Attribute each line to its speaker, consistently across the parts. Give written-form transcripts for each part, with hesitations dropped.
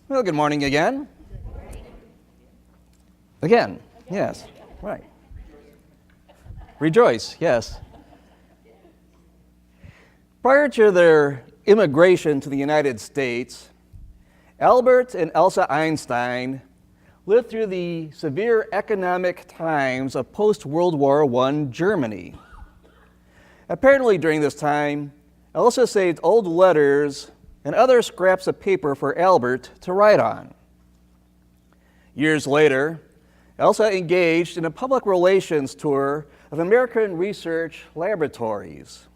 Speaker 1: Well, good morning again. Again, yes, right. Rejoice, yes. Prior to their immigration to the United States, Albert and Elsa Einstein lived through the severe economic times of post-World War I Germany. Apparently during this time, Elsa saved old letters and other scraps of paper for Albert to write on. Years later, Elsa engaged in a public relations tour of American research laboratories.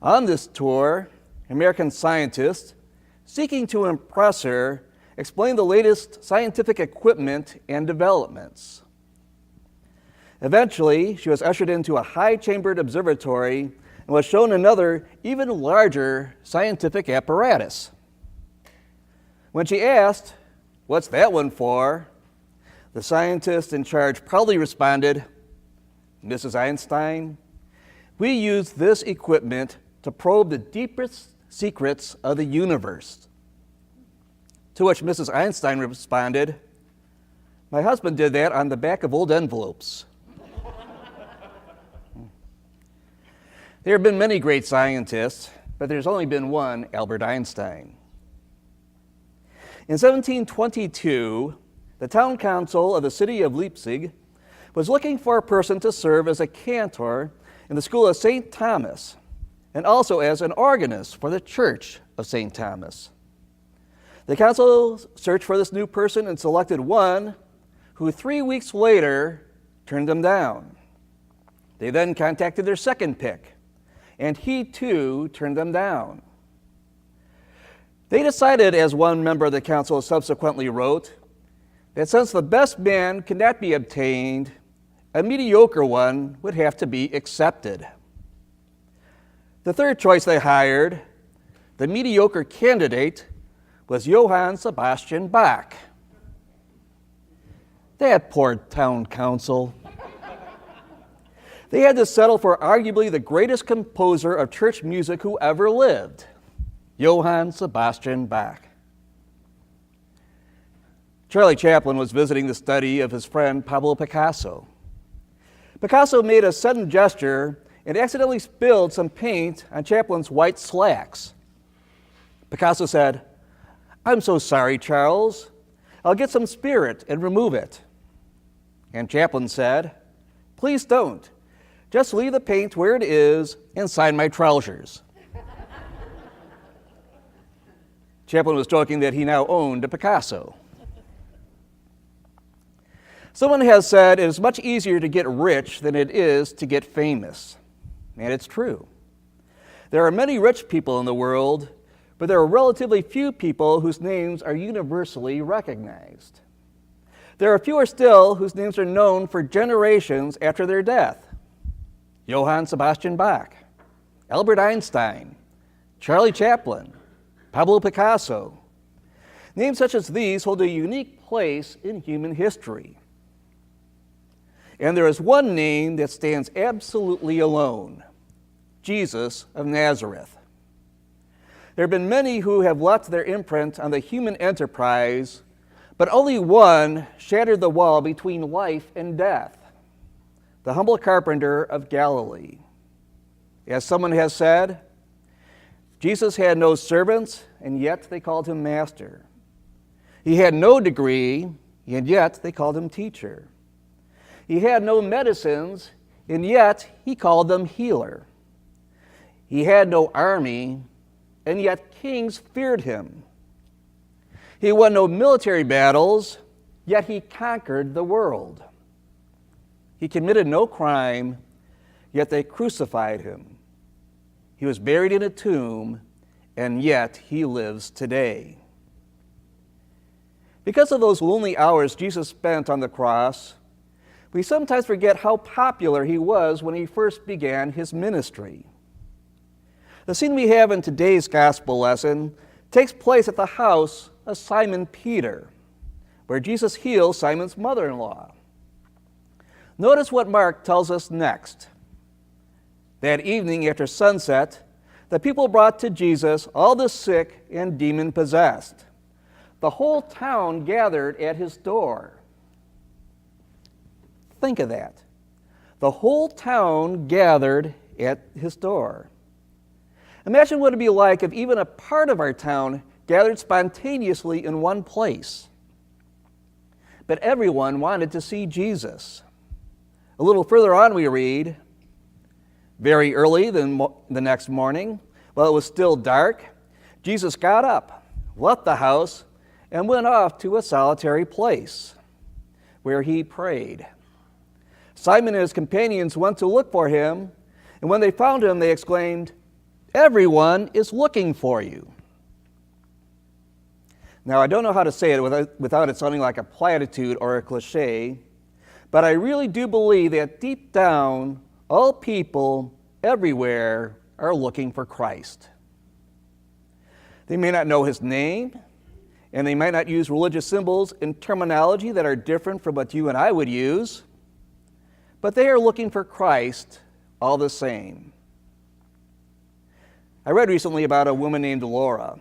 Speaker 1: On this tour, American scientists, seeking to impress her, explained the latest scientific equipment and developments. Eventually, she was ushered into a high-chambered observatory and was shown another, even larger scientific apparatus. When she asked, "What's that one for?" the scientist in charge proudly responded, "Mrs. Einstein, we use this equipment to probe the deepest secrets of the universe." To which Mrs. Einstein responded, "My husband did that on the back of old envelopes." There have been many great scientists, but there's only been one Albert Einstein. In 1722, the town council of the city of Leipzig was looking for a person to serve as a cantor in the school of St. Thomas, and also as an organist for the church of St. Thomas. The council searched for this new person and selected one who 3 weeks later turned them down. They then contacted their second pick, and he too turned them down. They decided, as one member of the council subsequently wrote, that since the best man could not be obtained, a mediocre one would have to be accepted. The third choice they hired, the mediocre candidate, was Johann Sebastian Bach. That poor town council. They had to settle for arguably the greatest composer of church music who ever lived, Johann Sebastian Bach. Charlie Chaplin was visiting the study of his friend Pablo Picasso. Picasso made a sudden gesture and accidentally spilled some paint on Chaplin's white slacks. Picasso said, "I'm so sorry, Charles. I'll get some spirit and remove it." And Chaplin said, "Please don't. Just leave the paint where it is inside my trousers." Chaplin was joking that he now owned a Picasso. Someone has said it is much easier to get rich than it is to get famous. And it's true. There are many rich people in the world, but there are relatively few people whose names are universally recognized. There are fewer still whose names are known for generations after their death. Johann Sebastian Bach, Albert Einstein, Charlie Chaplin, Pablo Picasso. Names such as these hold a unique place in human history. And there is one name that stands absolutely alone: Jesus of Nazareth. There have been many who have left their imprint on the human enterprise, but only one shattered the wall between life and death: the humble carpenter of Galilee. As someone has said, Jesus had no servants, and yet they called him master. He had no degree, and yet they called him teacher. He had no medicines, and yet he called them healer. He had no army, and yet kings feared him. He won no military battles, yet he conquered the world. He committed no crime, yet they crucified him. He was buried in a tomb, and yet he lives today. Because of those lonely hours Jesus spent on the cross, we sometimes forget how popular he was when he first began his ministry. The scene we have in today's gospel lesson takes place at the house of Simon Peter, where Jesus heals Simon's mother-in-law. Notice what Mark tells us next. That evening after sunset, the people brought to Jesus all the sick and demon-possessed. the whole town gathered at his door. Think of that. The whole town gathered at his door. Imagine what it would be like if even a part of our town gathered spontaneously in one place. But everyone wanted to see Jesus. A little further on we read, very early the next morning, while it was still dark, Jesus got up, left the house, and went off to a solitary place where he prayed. Simon and his companions went to look for him, and when they found him, they exclaimed, "Everyone is looking for you." Now, I don't know how to say it without it sounding like a platitude or a cliche, but I really do believe that deep down, all people everywhere are looking for Christ. They may not know his name, and they might not use religious symbols and terminology that are different from what you and I would use, but they are looking for Christ all the same. I read recently about a woman named Laura.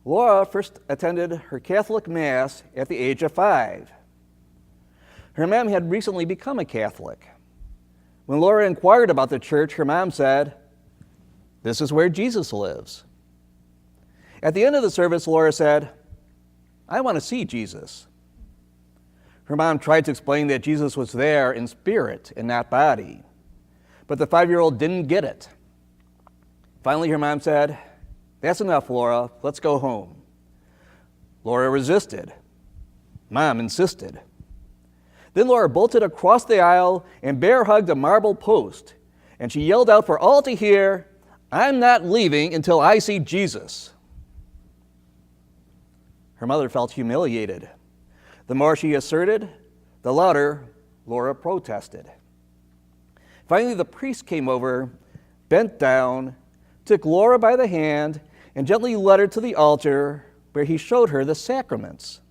Speaker 1: Laura first attended her Catholic Mass at the age of 5. Her mom had recently become a Catholic. When Laura inquired about the church, her mom said, "This is where Jesus lives." At the end of the service, Laura said, "I want to see Jesus." Her mom tried to explain that Jesus was there in spirit and not body, but the 5-year-old didn't get it. Finally, her mom said, "That's enough, Laura. Let's go home." Laura resisted. Mom insisted. Then Laura bolted across the aisle and bear hugged a marble post, and she yelled out for all to hear, "I'm not leaving until I see Jesus." Her mother felt humiliated. The more she asserted, the louder Laura protested. Finally, the priest came over, bent down, took Laura by the hand, and gently led her to the altar where he showed her the sacraments.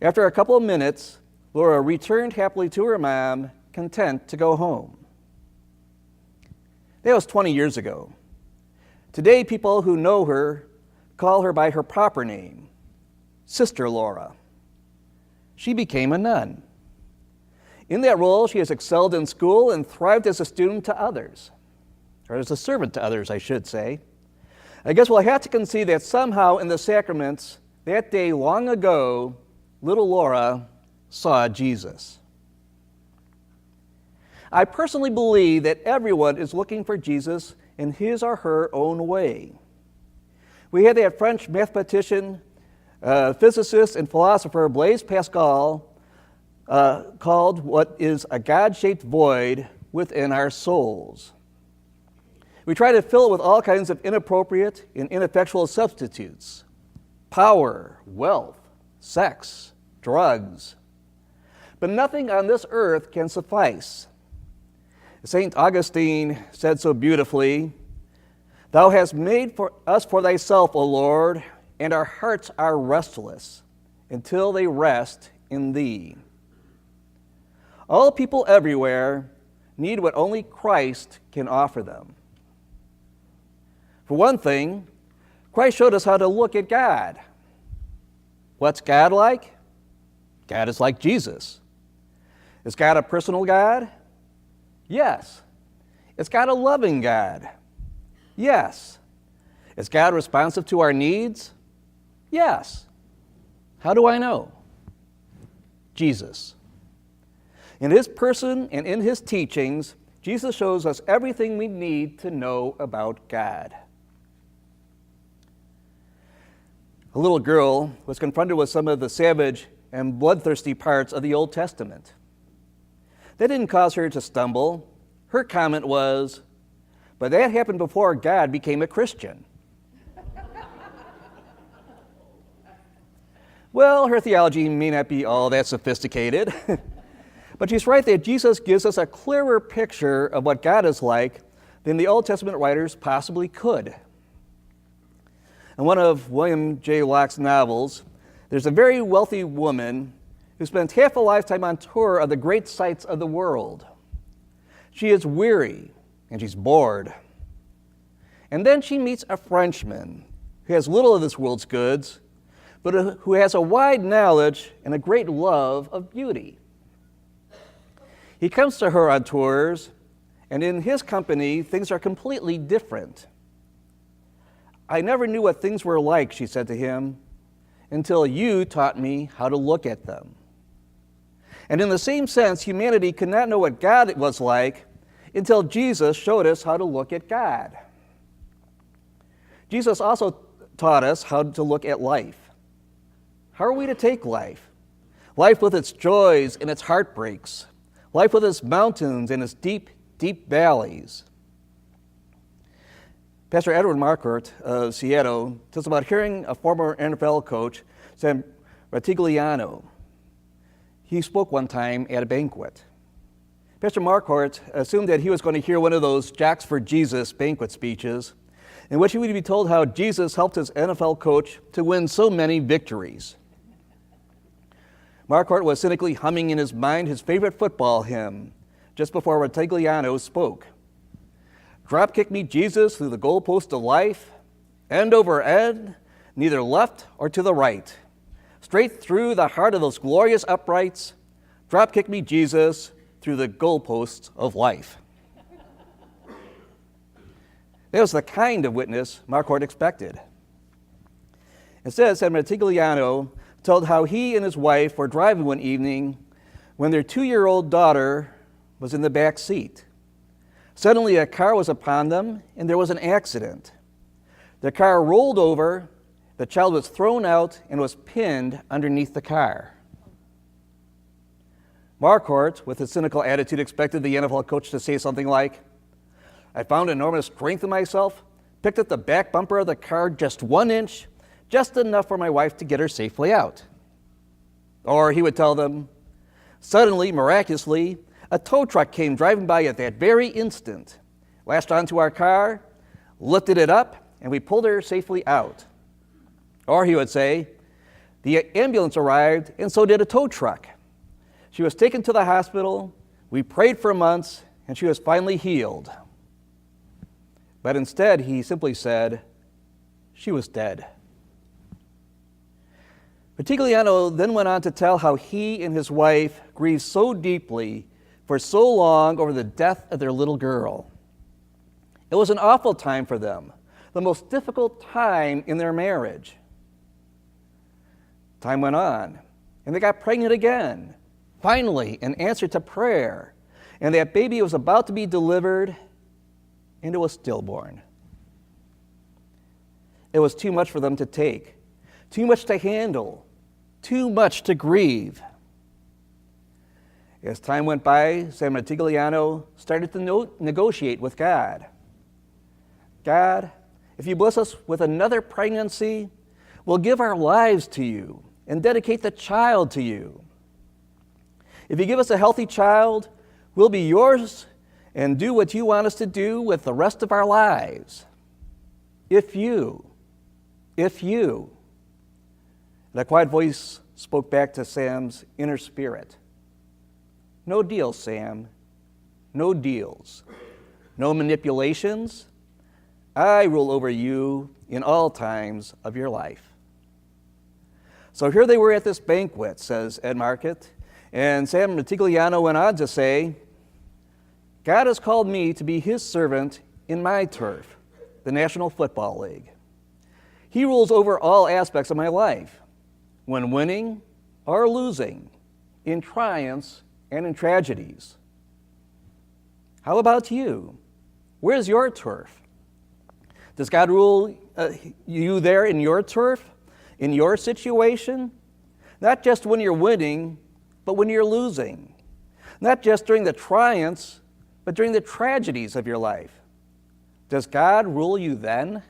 Speaker 1: After a couple of minutes, Laura returned happily to her mom, content to go home. That was 20 years ago. Today, people who know her call her by her proper name, Sister Laura. She became a nun. In that role, she has excelled in school and thrived as a student to others, or as a servant to others, I should say. I guess we'll have to concede that somehow in the sacraments, that day long ago, little Laura saw Jesus. I personally believe that everyone is looking for Jesus in his or her own way. We had that French mathematician, physicist, and philosopher Blaise Pascal called what is a God-shaped void within our souls. We try to fill it with all kinds of inappropriate and ineffectual substitutes: power, wealth, sex, drugs. But nothing on this earth can suffice. St. Augustine said so beautifully, "Thou hast made for us for thyself, O Lord, and our hearts are restless until they rest in thee." All people everywhere need what only Christ can offer them. For one thing, Christ showed us how to look at God. What's God like? God is like Jesus. Is God a personal God? Yes. Is God a loving God? Yes. Is God responsive to our needs? Yes. How do I know? Jesus. In his person and in his teachings, Jesus shows us everything we need to know about God. A little girl was confronted with some of the savage and bloodthirsty parts of the Old Testament. That didn't cause her to stumble. Her comment was, "But that happened before God became a Christian." Well, her theology may not be all that sophisticated, but she's right that Jesus gives us a clearer picture of what God is like than the Old Testament writers possibly could. In one of William J. Locke's novels, there's a very wealthy woman who spent half a lifetime on tour of the great sights of the world. She is weary and she's bored. And then she meets a Frenchman who has little of this world's goods, but who has a wide knowledge and a great love of beauty. He comes to her on tours, and in his company, things are completely different. I never knew what things were like, she said to him, until you taught me how to look at them. And in the same sense, humanity could not know what God was like until Jesus showed us how to look at God. Jesus also taught us how to look at life. How are we to take life? Life with its joys and its heartbreaks. Life with its mountains and its deep, deep valleys. Pastor Edward Marquardt of Seattle tells about hearing a former NFL coach, Sam Ratigliano. He spoke one time at a banquet. Pastor Marquardt assumed that he was going to hear one of those Jacks for Jesus banquet speeches, in which he would be told how Jesus helped his NFL coach to win so many victories. Marquardt was cynically humming in his mind his favorite football hymn just before Ratigliano spoke. Drop kick me, Jesus, through the goalpost of life, end over end, neither left or to the right. Straight through the heart of those glorious uprights, drop kick me, Jesus, through the goalposts of life. That was the kind of witness Marquardt expected. Instead, San Ratigliano told how he and his wife were driving one evening when their 2-year-old daughter was in the back seat. Suddenly, a car was upon them, and there was an accident. The car rolled over, the child was thrown out, and was pinned underneath the car. Marquardt, with a cynical attitude, expected the NFL coach to say something like, I found enormous strength in myself, picked up the back bumper of the car just 1 inch, just enough for my wife to get her safely out. Or he would tell them, suddenly, miraculously, a tow truck came driving by at that very instant, lashed onto our car, lifted it up, and we pulled her safely out. Or he would say, the ambulance arrived, and so did a tow truck. She was taken to the hospital, we prayed for months, and she was finally healed. But instead, he simply said, she was dead. Ratigliano then went on to tell how he and his wife grieved so deeply for so long over the death of their little girl. It was an awful time for them, the most difficult time in their marriage. Time went on, and they got pregnant again, finally, in answer to prayer, and that baby was about to be delivered, and it was stillborn. It was too much for them to take, too much to handle, too much to grieve. As time went by, San Ratigliano started to negotiate with God. God, if you bless us with another pregnancy, we'll give our lives to you and dedicate the child to you. If you give us a healthy child, we'll be yours and do what you want us to do with the rest of our lives. If you. And a quiet voice spoke back to Sam's inner spirit. No deals, Sam. No deals. No manipulations. I rule over you in all times of your life. So here they were at this banquet, says Ed Marquardt, and Sam Ratigliano went on to say, God has called me to be his servant in my turf, the National Football League. He rules over all aspects of my life, when winning or losing, in triumphs and in tragedies. How about you? Where's your turf? Does God rule you there in your turf, in your situation? Not just when you're winning, but when you're losing. Not just during the triumphs, but during the tragedies of your life. Does God rule you then?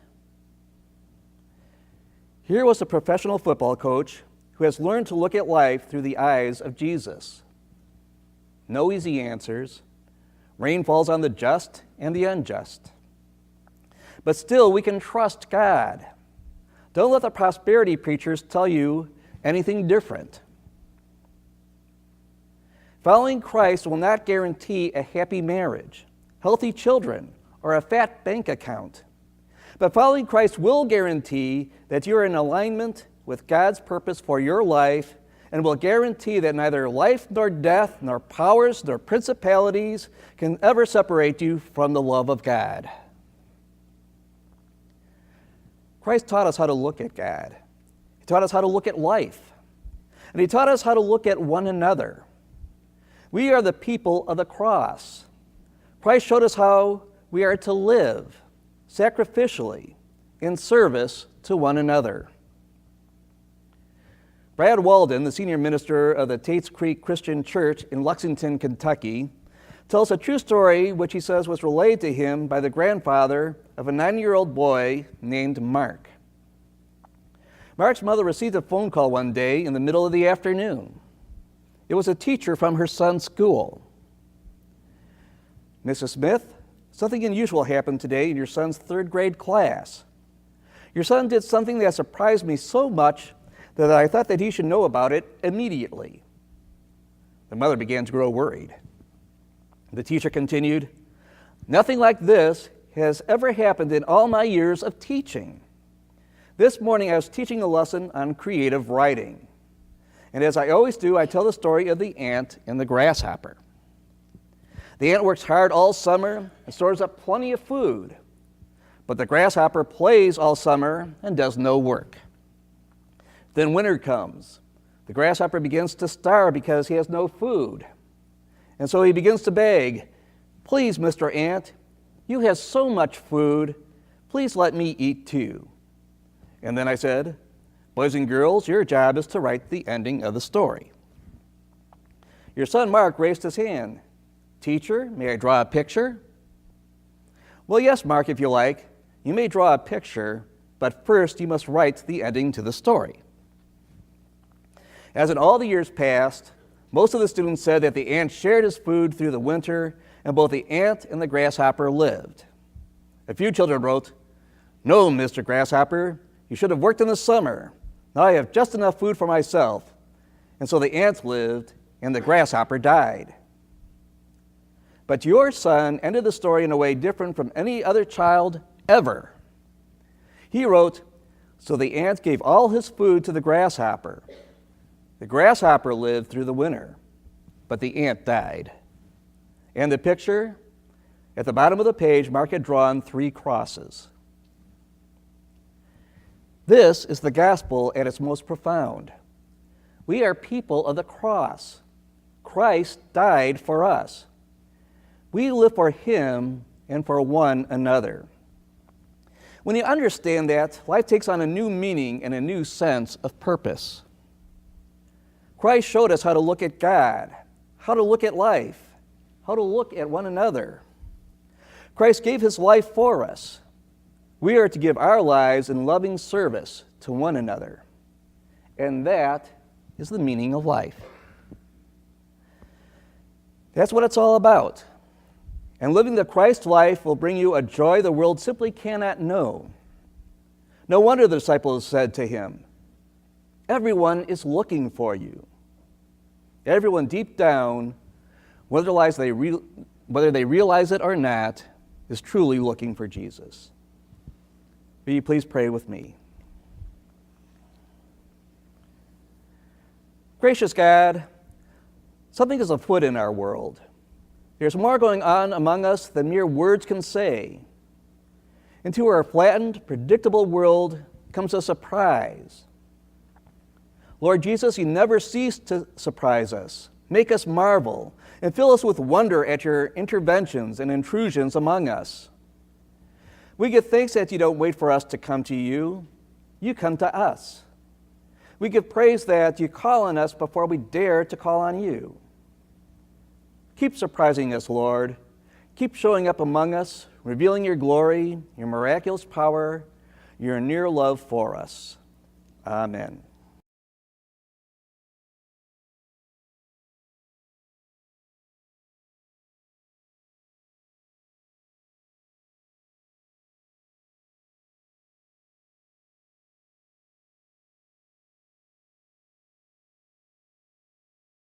Speaker 1: Here was a professional football coach who has learned to look at life through the eyes of Jesus. No easy answers. Rain falls on the just and the unjust. But still, we can trust God. Don't let the prosperity preachers tell you anything different. Following Christ will not guarantee a happy marriage, healthy children, or a fat bank account. But following Christ will guarantee that you're in alignment with God's purpose for your life and will guarantee that neither life nor death, nor powers nor principalities can ever separate you from the love of God. Christ taught us how to look at God. He taught us how to look at life. And He taught us how to look at one another. We are the people of the cross. Christ showed us how we are to live sacrificially in service to one another. Brad Walden, the senior minister of the Tates Creek Christian Church in Lexington, Kentucky, tells a true story which he says was relayed to him by the grandfather of a 9-year-old boy named Mark. Mark's mother received a phone call one day in the middle of the afternoon. It was a teacher from her son's school. "Mrs. Smith, something unusual happened today in your son's 3rd grade class. Your son did something that surprised me so much that I thought that he should know about it immediately." The mother began to grow worried. The teacher continued, "Nothing like this has ever happened in all my years of teaching. This morning I was teaching a lesson on creative writing. And as I always do, I tell the story of the ant and the grasshopper. The ant works hard all summer and stores up plenty of food. But the grasshopper plays all summer and does no work. Then winter comes. The grasshopper begins to starve because he has no food. And so he begins to beg, 'Please, Mr. Ant, you have so much food. Please let me eat too.' And then I said, 'Boys and girls, your job is to write the ending of the story.' Your son Mark raised his hand. 'Teacher, may I draw a picture?' 'Well, yes, Mark, if you like. You may draw a picture, but first you must write the ending to the story.' As in all the years past, most of the students said that the ant shared his food through the winter, and both the ant and the grasshopper lived. A few children wrote, 'No, Mr. Grasshopper, you should have worked in the summer. Now I have just enough food for myself.' And so the ant lived, and the grasshopper died. But your son ended the story in a way different from any other child ever. He wrote, 'So the ant gave all his food to the grasshopper. The grasshopper lived through the winter, but the ant died.' And the picture? At the bottom of the page, Mark had drawn 3 crosses. This is the gospel at its most profound. We are people of the cross. Christ died for us. We live for Him and for one another. When you understand that, life takes on a new meaning and a new sense of purpose. Christ showed us how to look at God, how to look at life, how to look at one another. Christ gave His life for us. We are to give our lives in loving service to one another. And that is the meaning of life. That's what it's all about. And living the Christ life will bring you a joy the world simply cannot know. No wonder the disciples said to Him, "Everyone is looking for you." Everyone deep down, whether they realize it or not, is truly looking for Jesus. Will you please pray with me? Gracious God, something is afoot in our world. There's more going on among us than mere words can say. Into our flattened, predictable world comes a surprise. Lord Jesus, You never cease to surprise us, make us marvel, and fill us with wonder at Your interventions and intrusions among us. We give thanks that You don't wait for us to come to You. You come to us. We give praise that You call on us before we dare to call on You. Keep surprising us, Lord. Keep showing up among us, revealing Your glory, Your miraculous power, Your near love for us. Amen.